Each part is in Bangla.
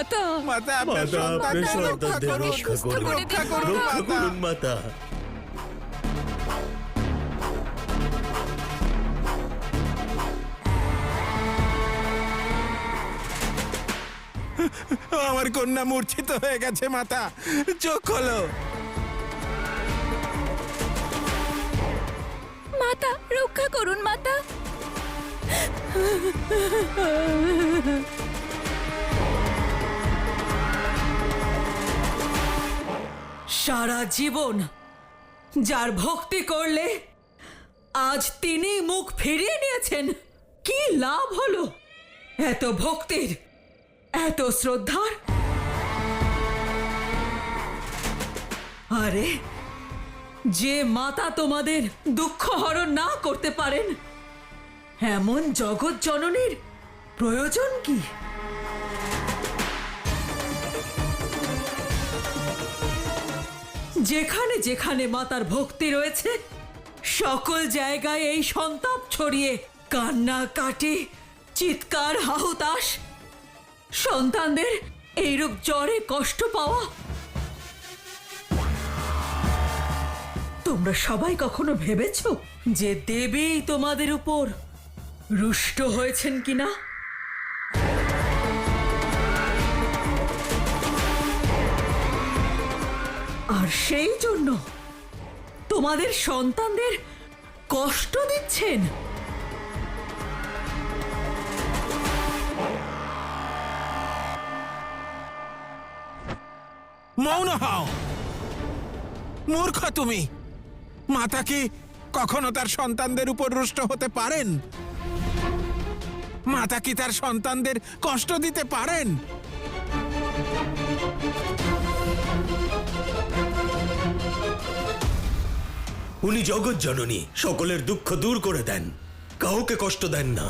মাতা, মাতা আপনার মাতা আপনার সন্তানদের রক্ষা করুন, রক্ষা করুন রক্ষা মাতা। করুন মাতা। আমার কন্যা মূর্ছিত হয়ে গেছে মাতা, চোখ খোলো। মাতা রক্ষা করুন মাতা। সারা জীবন যার ভক্তি করলে আজ তিনি মুখ ফিরিয়ে নিয়েছেন, কি লাভ হলো এত ভক্তির, এত শ্রদ্ধার? আরে যে মাতা তোমাদের দুঃখ হরণ না করতে পারেন, এমন জগৎ জননীর প্রয়োজন কি? যেখানে যেখানে মাতার ভক্তি রয়েছে সকল জায়গায় এই সন্তাপ ছড়িয়ে কান্না কাটি, চিৎকার, হাহুতাশ, সন্তানদের এইরূপ জ্বরে কষ্ট পাওয়া। তোমরা সবাই কখনো ভেবেছ যে দেবী তোমাদের উপর রুষ্ট হয়েছেন কিনা? আর সেই জন্য তোমাদের সন্তানদের কষ্ট দিচ্ছেন। মৌন হও, মূর্খ তুমি। মাতা কি কখনো তার সন্তানদের উপর রুষ্ট হতে পারেন? মাতা কি তার সন্তানদের কষ্ট দিতে পারেন? উনি জগৎ জননী, সকলের দুঃখ দূর করে দেন, কাউকে কষ্ট দেন না।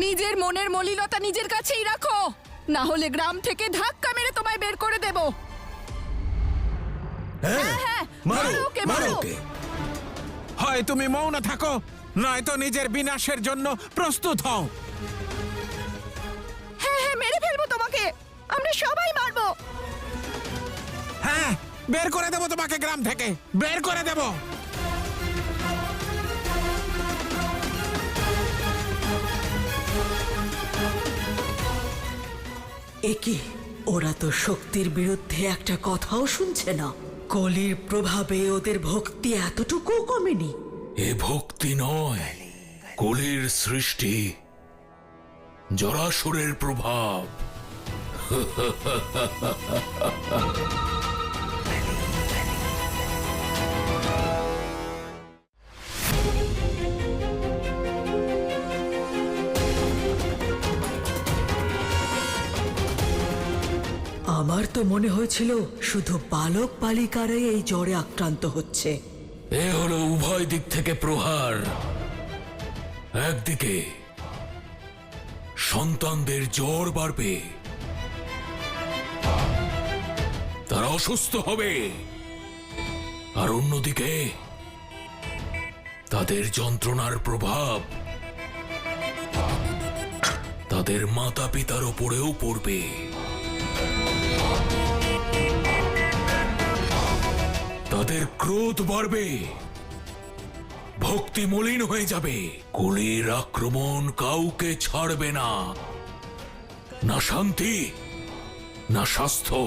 নিজের মনের মলিনতা নিজের কাছেই রাখো, না হলে গ্রাম থেকে ধাক্কা মেরে তোমায় বের করে দেব। হ্যাঁ, হ্যাঁ, মারো, মারো ওকে, মারো মারো। ওকে। হয় তুমি মৌন থাকো, নয়তো নিজের বিনাশের জন্য প্রস্তুত হও। হ্যাঁ হ্যাঁ, মেরে ফেলবো তোমাকে, আমরা সবাই মারবো। হ্যাঁ, বের করে দেব তোমাকে গ্রাম থেকে, বের করে দেব। একি, ওরা তো শক্তির বিরুদ্ধে একটা কথাও শুনছে না। কলির প্রভাবে ওদের ভক্তি এতটুকু কমেনি। এ ভক্তি নয়, কলির সৃষ্টি, জরাসুরের প্রভাব। আমার তো মনে হয়েছিল শুধু বালক বালিকারাই এই জ্বরে আক্রান্ত হচ্ছে। এ হলো উভয় দিক থেকে প্রহার। একদিকে সন্তানদের জ্বর বাড়বে, তারা অসুস্থ হবে, আর অন্যদিকে তাদের যন্ত্রণার প্রভাব তাদের মাতা পিতার ওপরেও পড়বে। তাদের ক্রোধ বাড়বে, ভক্তি মলিন হয়ে যাবে। কলির আক্রমণ কাউকে ছাড়বে না, না শান্তি, না স্বাস্থ্য,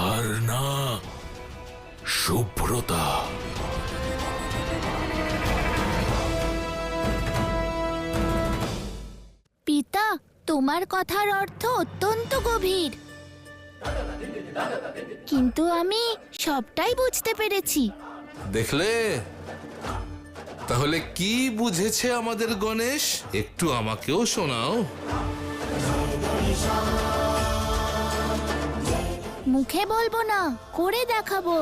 আর না শুভ্রতা। পিতা, তোমার কথার অর্থ অত্যন্ত গভীর, কিন্তু আমি সবটাই বুঝতে পেরেছি। দেখলে তাহলে কি বুঝেছে আমাদের গণেশ? একটু আমাকেও শোনাও। মুখে বলবো না, করে দেখাবো।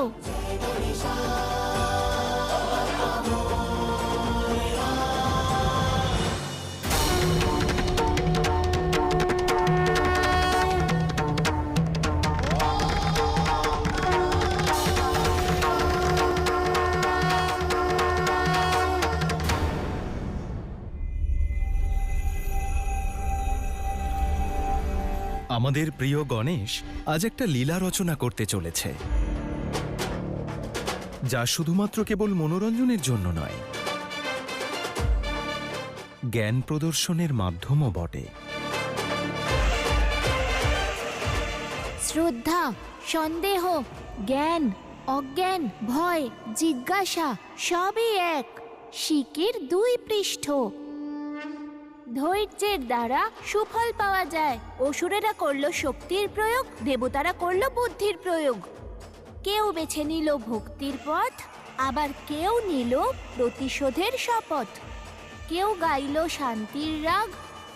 আমাদের প্রিয় গণেশ আজ একটা লীলা রচনা করতে চলেছে, যা শুধুমাত্র কেবল মনোরঞ্জনের জন্য নয়, জ্ঞান প্রদর্শনের মাধ্যমও বটে। শ্রদ্ধা, সন্দেহ, জ্ঞান, অজ্ঞান, ভয়, জিজ্ঞাসা সবই এক শিকের 2 পৃষ্ঠ। ধৈর্যের দ্বারা সুফল পাওয়া যায়। অসুরেরা করলো শক্তির প্রয়োগ, দেবতারা করলো বুদ্ধির প্রয়োগ। কেউ বেছে নিল ভক্তির পথ, আবার কেউ নিল প্রতিশোধের শপথ। কেউ গাইলো শান্তির রাগ,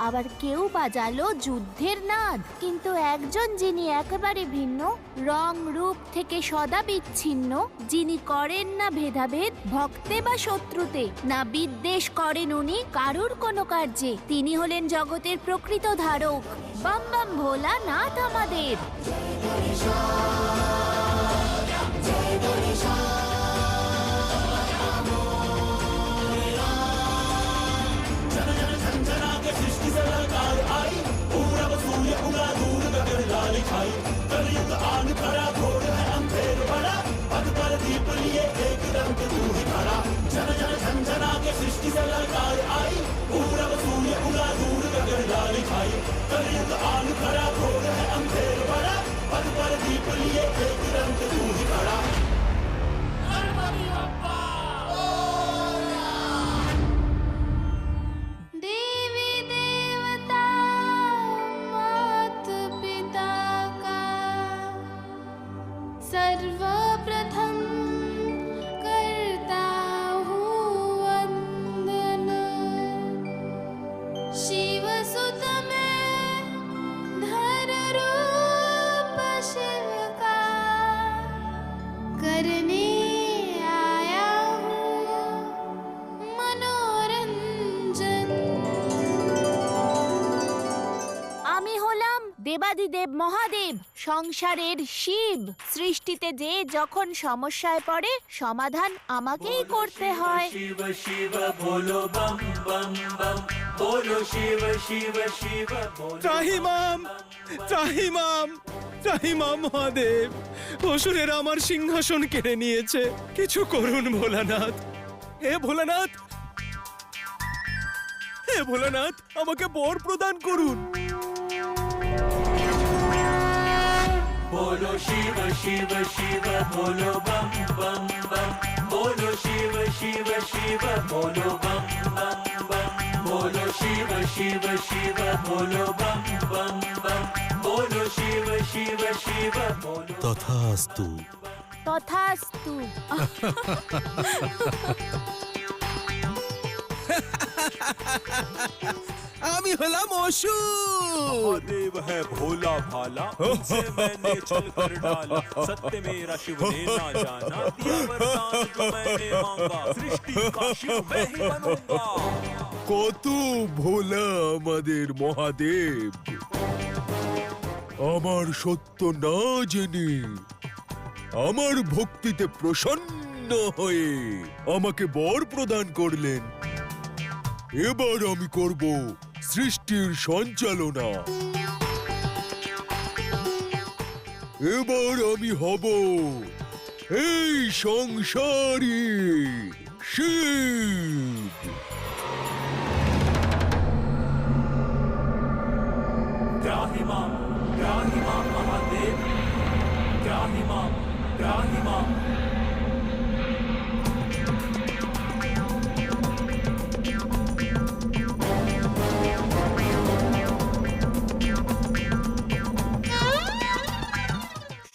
আবার কেউ বাজালো যুদ্ধের নাদ। কিন্তু একজন যিনি একেবারে ভিন্ন, রং রূপ থেকে সদা বিচ্ছিন্ন, যিনি করেন না ভেদাভেদ ভক্তে বা শত্রুতে, না বিদ্বেষ করেন উনি কারুর কোনো কার্যে, তিনি হলেন জগতের প্রকৃত ধারক। বাম বাম ভোলা নাথ আমাদের। देवी देवता मात पिता का सर्वप्रथम करता हूँ वंदन। शिव सुत में धर रूप शिव का करने आया हूँ मनोरंजन। আমি হলাম দেবাদিদেব মহাদেব, সংসারের শিব। সৃষ্টিতে যে যখন সমস্যায় পড়ে, সমাধান আমাকেই করতে হয়। ত্রাহিমাম, ত্রাহিমাম, ত্রাহিমাম মহাদেব, অসুরেরা আমার সিংহাসন কেড়ে নিয়েছে, কিছু করুন ভোলানাথ। হে ভোলানাথ, হে ভোলানাথ, আমাকে বর প্রদান করুন। बोलो शिव शिव शिव बोलो बम बम बम। बोलो शिव शिव शिव बोलो बम बम बम। बोलो शिव शिव शिव बोलो बम बम बम। बोलो शिव शिव शिव बोलो। তথাস্তু। তথাস্তু। আমি হলাম অসুর। देव है भोला भाला, उनसे मैंने छल कर डाला। सत्य मेरा शिव ने ना जाना, दिया वरदान जो मैंने मांगा। सृष्टि का शिव मैं ही बनूंगा। কত ভোলা আমাদের মহাদেব, আমার সত্য না জেনে আমার ভক্তিতে প্রসন্ন হয়ে আমাকে বর প্রদান করলেন। এবার আমি করব সৃষ্টির সঞ্চালনা। এবার আমি হব এই সংসারী শিব। त्राहिमाम त्राहिमाम महादेव, त्राहिमाम त्राहिमाम।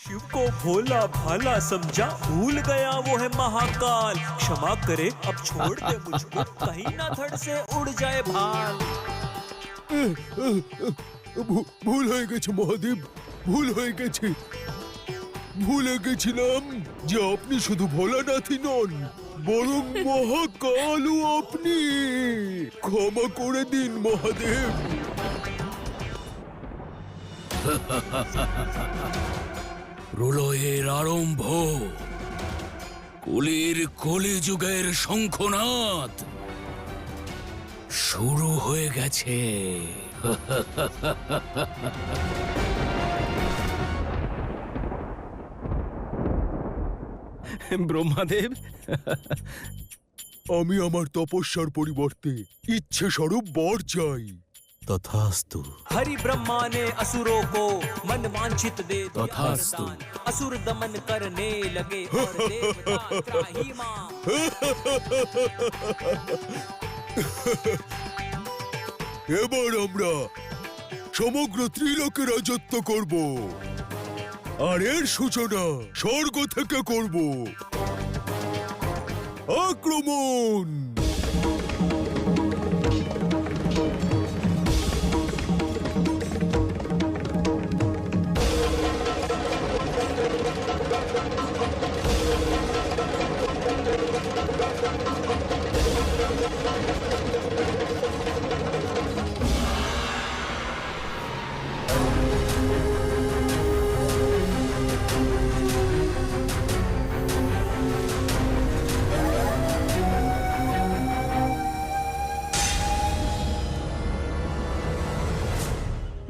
शिव को भोला भाला समझा, भूल गया वो है महाकाल। क्षमा करे अब छोड़ दे मुझको, कहीं ना धड़ से उड़ जाए भाल। ভুল হয়ে গেছে মহাদেব, ভুল হয়ে গেছে। ভুলে গেছিলাম যে আপনি শুধু ভোলানাথই নন, বরং মহাকালও আপনি। ক্ষমা করে দিন মহাদেব। প্রলয়ের আরম্ভ, কলির কলিযুগের শঙ্খনাদ শুরু হয়ে গেছে। ব্রহ্মাদেব, আমি আমার তপস্যার পরিবর্তে ইচ্ছে স্বরূপ বর চাই। তথাস্তু। हरि ब्रह्मा ने असुरों को मन वांछित दे दिया तथास्तु। वरदान। असुर दमन करने लगे और देवता त्राहिमाम। এবার আমরা সমগ্র ত্রিলোকে রাজত্ব করব, আর এর সূচনা স্বর্গ থেকে করব। আক্রমণ!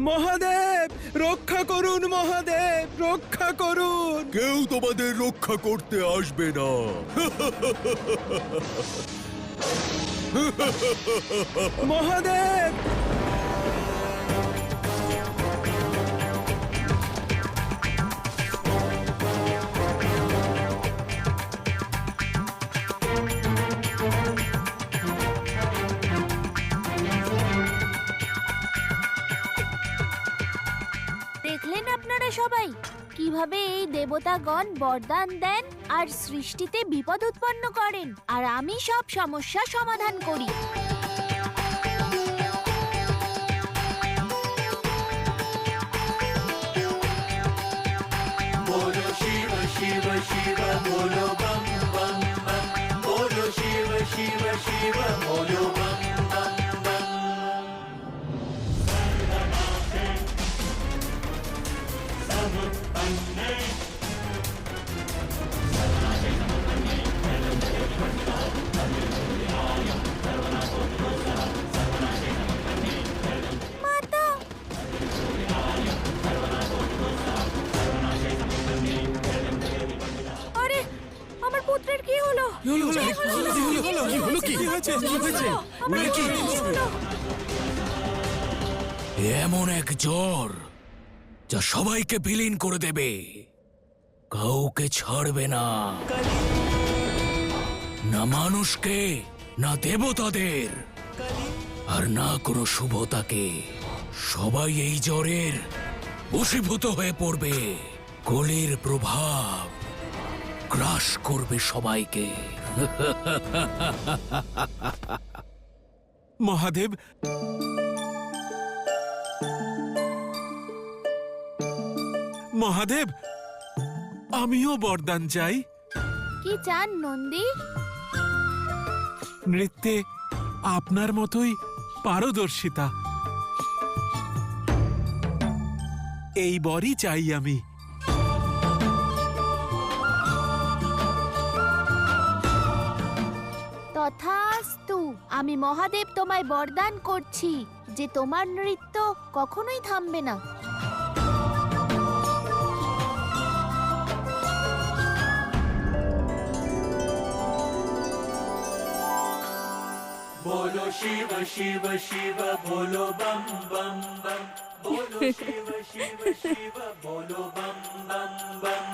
মহাদেব রক্ষা করুন, মহাদেব রক্ষা করুন। কেউ তোমাদের রক্ষা করতে আসবে না। মহাদেব, দেখলেন আপনারা সবাই কিভাবে এই দেবতাগণ বরদান দেন আর সৃষ্টিতে বিপদ উৎপন্ন করেন, আর আমি সব সমস্যা সমাধান করি। बोलो शिव शिव शिव बोलो बम बम बम। बोलो शिव शिव शिव बोलो बम बम बम। আরে আমার পুত্রের কি হলো? এমন এক জ্বর যা সবাইকে বিলীন করে দেবে, কাউকে ছাড়বে না, না মানুষকে, না দেবতাদের, আর না কোনো শুভতাকে। সবাই এই জ্বরের বশীভূত হয়ে পড়বে। কলির প্রভাব গ্রাস করবে সবাইকে। মহাদেব, মহাদেব, আমিও বরদান চাই। কি চান নন্দী? নৃত্যে আপনার মতোই পারদর্শিতা, এই বরই চাই আমি। তথাস্তু। আমি মহাদেব তোমায় বরদান করছি যে তোমার নৃত্য কখনোই থামবে না। बोलो शिव शिव शिव बोलो बम बम बम। बोलो शिव शिव शिव बोलो बम बम बम।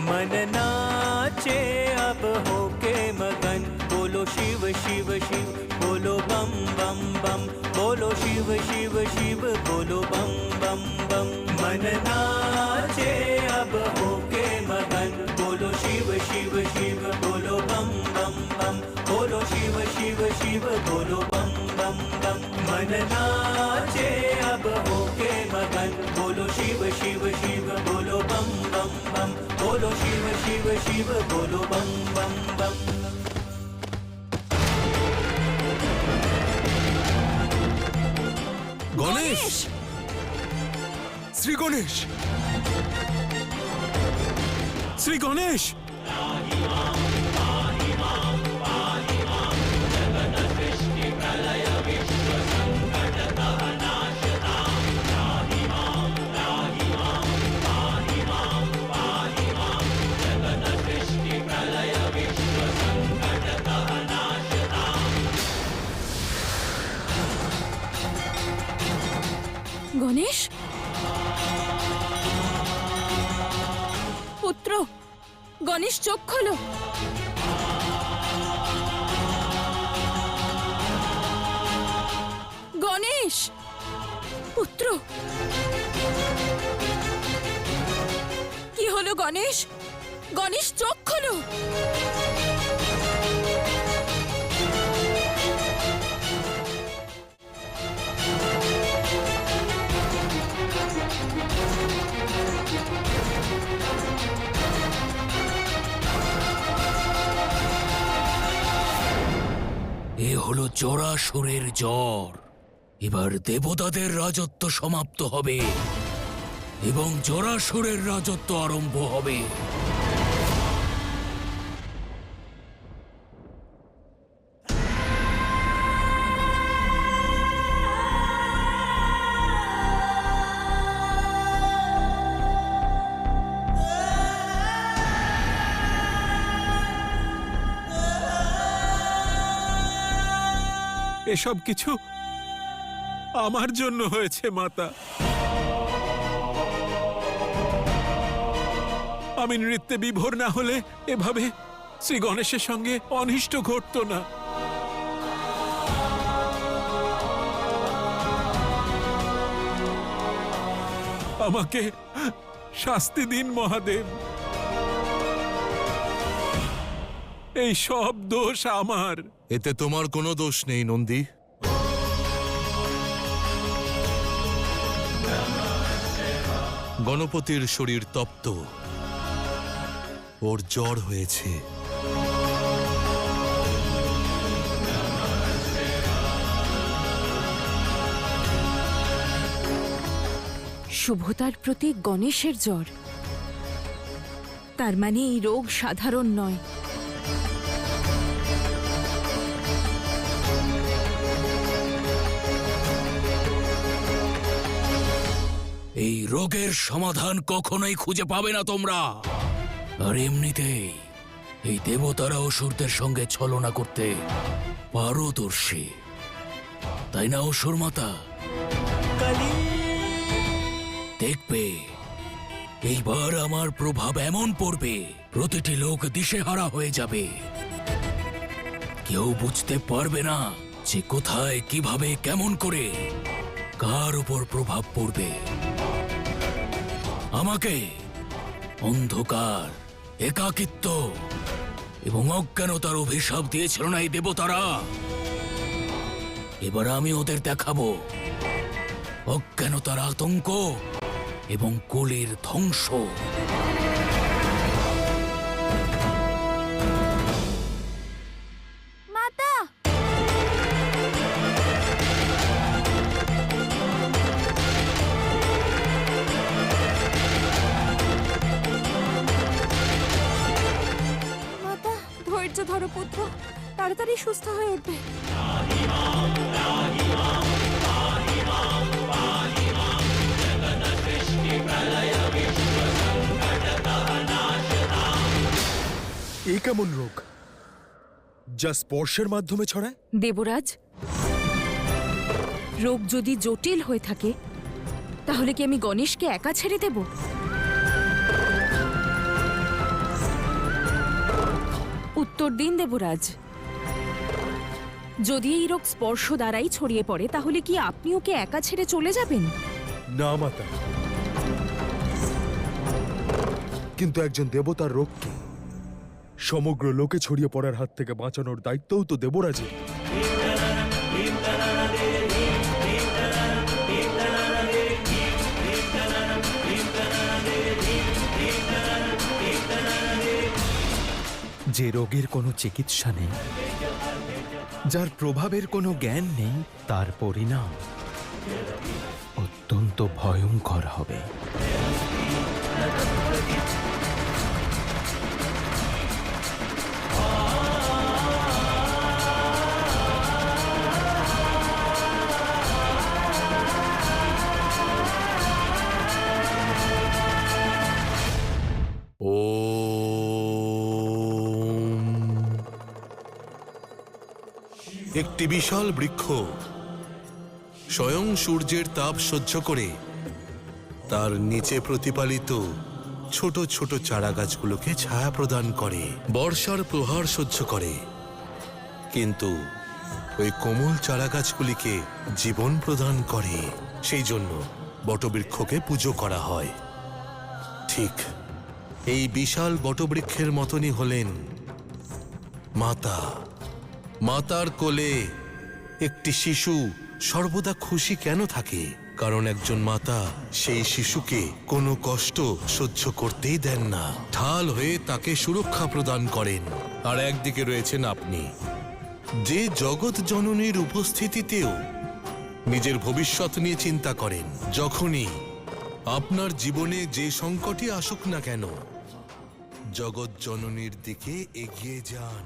मन नाचे अब होके मगन। बोलो शिव शिव शिव बोलो बम बम बम। बोलो शिव शिव शिव बोलो बम बम बम। मन नाचे अब होके मगन। बोलो शिव शिव शिव बोलो बम बम बम। बोलो शिव शिव शिव बोलो बम बम बम। मन नाचे अब होके मगन। बोलो शिव शिव शिव बोलो बम बम बम। बोलो शिव शिव शिव बोलो बम बम बम। গণেশ! শ্রী গণেশ! শ্রী গণেশ, পুত্র গণেশ, চোখ খোলো। গণেশ পুত্র, কি হলো গণেশ? গণেশ, চোখ খোলো। এ হলো জরাসুরের জ্বর। এবার দেবতাদের রাজত্ব সমাপ্ত হবে এবং জরাসুরের রাজত্ব আরম্ভ হবে। এসব কিছু আমার জন্য হয়েছে মাতা। আমি নৃত্যে বিভোর না হলে এভাবে শ্রী গণেশের সঙ্গে অনিষ্ট ঘটতো না। আমাকে শাস্তি দিন মহাদেব। এই সব দোষ আমার। এতে তোমার কোনো দোষ নেই নন্দী। গণপতির শরীর তপ্ত, ওর জ্বর হয়েছে। শুভতার প্রতি গণেশের জ্বর, তার মানে এই রোগ সাধারণ নয়। এই রোগের সমাধান কখনোই খুঁজে পাবে না তোমরা। আর এমনিতেই এই দেবতারা অসুরদের সঙ্গে ছলনা করতে পারদর্শী, তাই না অসুর মাতা? দেখবে এইবার আমার প্রভাব এমন পড়বে, প্রতিটি লোক দিশেহারা হয়ে যাবে। কেউ বুঝতে পারবে না যে কোথায়, কিভাবে, কেমন করে, কার উপর প্রভাব পড়বে। আমাকে অন্ধকার, একাকিত্ব এবং অজ্ঞানতার অভিশাপ দিয়েছিল না এই দেবতারা? এবার আমি ওদের দেখাবো অজ্ঞানতার আতঙ্ক এবং কলির ধ্বংস। মাতা, ধৈর্য ধরো পুত্র, তাড়াতাড়ি সুস্থ হয়ে উঠবে। এ কেমন রোগ যা স্পর্শের মাধ্যমে ছড়ায়? দেবরাজ, রোগ যদি জটিল হয়ে থাকে তাহলে কি আমি গণেশকে একা ছেড়ে দেব? উত্তর দিন দেবরাজ। যদি এই রোগ স্পর্শ দ্বারাই ছড়িয়ে পড়ে তাহলে কি আপনি ওকে একা ছেড়ে চলে যাবেন? না মাতা, কিন্তু একজন দেবতার রোগকে সমগ্র লোকে ছড়িয়ে পড়ার হাত থেকে বাঁচানোর দায়িত্বও তো দেবরাজের। যে রোগের কোনো চিকিৎসা নেই, যার প্রভাবের কোনো জ্ঞান নেই, তার পরিণাম অত্যন্ত ভয়ঙ্কর হবে। একটি বিশাল বৃক্ষ স্বয়ং সূর্যের তাপ সহ্য করে তার নিচে প্রতিপালিত ছোট ছোট চারা গাছগুলোকে ছায়া প্রদান করে, বর্ষার প্রহার সহ্য করে, কিন্তু ওই কোমল চারা গাছগুলিকে জীবন প্রদান করে। সেই জন্য বটবৃক্ষকে পুজো করা হয়। ঠিক এই বিশাল বটবৃক্ষের মতনই হলেন মাতা। মাতার কোলে একটি শিশু সর্বদা খুশি কেন থাকে? কারণ একজন মাতা সেই শিশুকে কোনো কষ্ট সহ্য করতেই দেন না, ঢাল হয়ে তাকে সুরক্ষা প্রদান করেন। আর একদিকে রয়েছেন আপনি, যে জগৎ জননীর উপস্থিতিতেও নিজের ভবিষ্যৎ নিয়ে চিন্তা করেন। যখনই আপনার জীবনে যে সংকটই আসুক না কেন, জগৎ জননীর দিকে এগিয়ে যান।